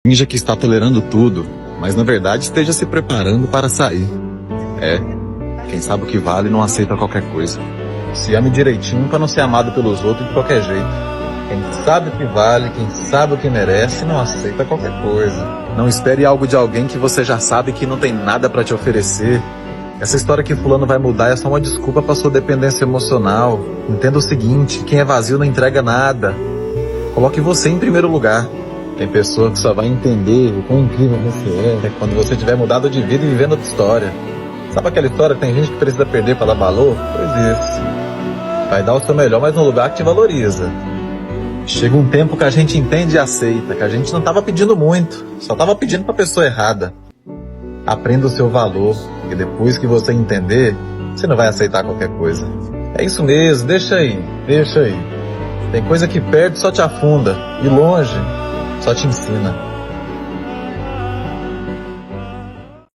Finja que está tolerando tudo, mas na verdade esteja se preparando para sair. Quem sabe o que vale não aceita qualquer coisa. Se ame direitinho para não ser amado pelos outros de qualquer jeito. Quem sabe o que vale, quem sabe o que merece, não aceita qualquer coisa. Não espere algo de alguém que você já sabe que não tem nada para te oferecer. Essa história que fulano vai mudar é só uma desculpa para sua dependência emocional. Entenda o seguinte, quem é vazio não entrega nada. Coloque você em primeiro lugar. Tem pessoa que só vai entender o quão incrível você é quando você tiver mudado de vida e vivendo outra história. Sabe aquela história que tem gente que precisa perder para dar valor? Pois isso. Vai dar o seu melhor, mas num lugar que te valoriza. Chega um tempo que a gente entende e aceita, que a gente não estava pedindo muito, só estava pedindo para a pessoa errada. Aprenda o seu valor, e depois que você entender, você não vai aceitar qualquer coisa. É isso mesmo, deixa aí. Tem coisa que perde só te afunda, e longe só te ensina.